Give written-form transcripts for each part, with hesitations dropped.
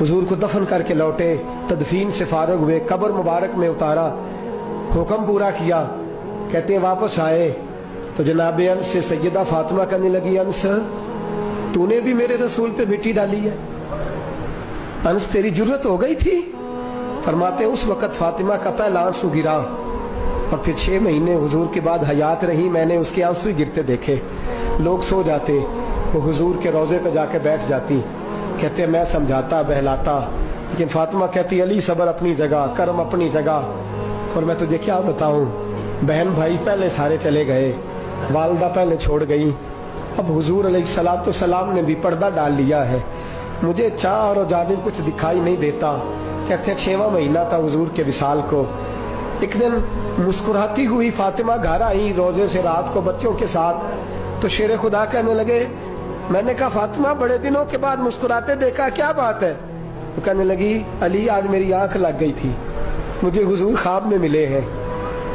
हुजूर को दफन करके लौटे, तदफीन से फारग हुए, कब्र मुबारक में उतारा, हुक्म पूरा किया। कहते हैं वापस आए तो जनाब अंस से सैयदा फातिमा कहने लगी, अंस तूने भी मेरे रसूल पे मिट्टी डाली है? अंस तेरी जरूरत हो गई थी? फरमाते उस वक़्त फातिमा का पहला आंसू गिरा और फिर 6 महीने हुजूर के बाद हयात रही, मैंने उसके आंसू ही गिरते देखे। लोग सो जाते, वो हुजूर के रोज़े पे जाके बैठ जाती। कहते मैं समझाता बहलाता, लेकिन फातिमा कहती अली सब्र अपनी जगह, करम अपनी जगह। और मैं तुझे क्या बताऊं, बहन भाई पहले सारे चले गए, वालदा पहले छोड़ गई, अब हुजूर अलैहिस्सलातु सलाम ने भी पर्दा डाल लिया है, मुझे चाह और जानिब कुछ दिखाई नहीं देता। कहते 6वां महीना था हुजूर के विसाल को। एक दिन मुस्कुराती हुई फातिमा घर आई रोजे से रात को बच्चों के साथ, तो शेर खुदा कहने लगे, मैंने कहा फातिमा बड़े दिनों के बाद मुस्कुराते देखा, क्या बात है? तो कहने लगी अली आज मेरी आंख लग गई थी, मुझे हुजूर ख्वाब में मिले हैं,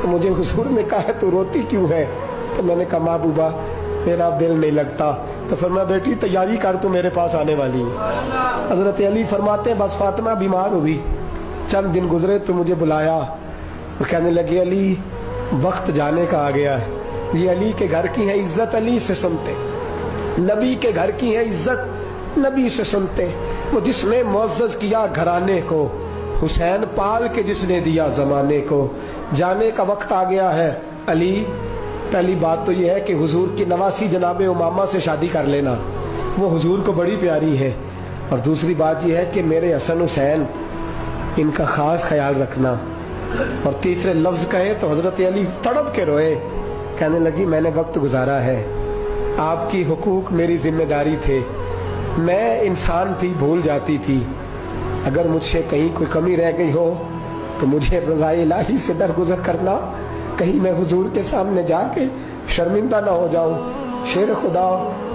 तो मुझे हुजूर ने कहा तू रोती क्यों है? तो मैंने कहा महबूबा मेरा दिल नहीं लगता। तो फरमाया बेटी तैयारी कर, तू मेरे पास आने वाली है। हजरत अली फरमाते हैं बस फातिमा बीमार हुई, चंद दिन गुजरे तो मुझे बुलाया और कहने लगे अली वक्त जाने का आ गया है, ये अली के घर की है इज्जत अली से सुनते, नबी के घर की है इज्जत नबी से सुनते, वो जिसने मुअज़्ज़ज़ किया घराने को, हुसैन पाल के जिसने दिया जमाने को, जाने का वक्त आ गया है अली। पहली बात तो यह है कि हुजूर की नवासी जनाबे उमामा से शादी कर लेना, वो हुजूर को बड़ी प्यारी है। और दूसरी बात यह है कि मेरे हसन हुसैन इनका खास ख्याल रखना। और तीसरे लफ्ज कहे तो हजरत अली तड़प के रोए, कहने लगी मैंने वक्त गुजारा है, आपकी हुकूक मेरी जिम्मेदारी थे, मैं इंसान थी भूल जाती थी, अगर मुझसे कहीं कोई कमी रह गई हो तो मुझे रज़ाए इलाही से दरगुजर करना, कहीं मैं हुजूर के सामने जाके शर्मिंदा ना हो जाऊं। शेर खुदा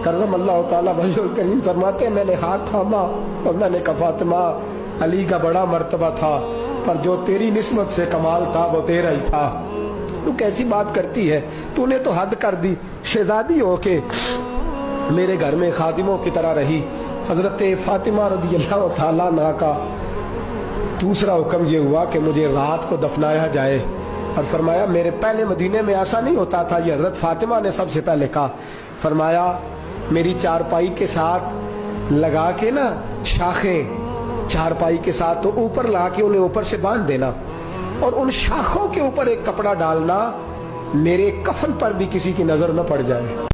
करम अल्लाह ताला वजहुल करीम फरमाते हैं मैंने हाथ थामा और मैंने कहा फातिमा अली का बड़ा मर्तबा था, पर जो तेरी निस्बत से कमाल था वो तेरा ही था। तू कैसी बात करती है, तूने तो हद कर दी, शहजादी हो के मेरे घर में खादिमों की तरह रही। हजरत फातिमा रज़ियल्लाहु ताला अन्हा का दूसरा हुक्म ये हुआ कि मुझे रात को दफनाया जाए। और फरमाया मेरे पहले मदीने में ऐसा नहीं होता था, ये हजरत फातिमा ने सबसे पहले कहा। फरमाया मेरी चारपाई के साथ लगा के ना शाखें, चारपाई के साथ तो ऊपर ला के उन्हें ऊपर से बांध देना और उन शाखों के ऊपर एक कपड़ा डालना, मेरे कफन पर भी किसी की नजर न पड़ जाए।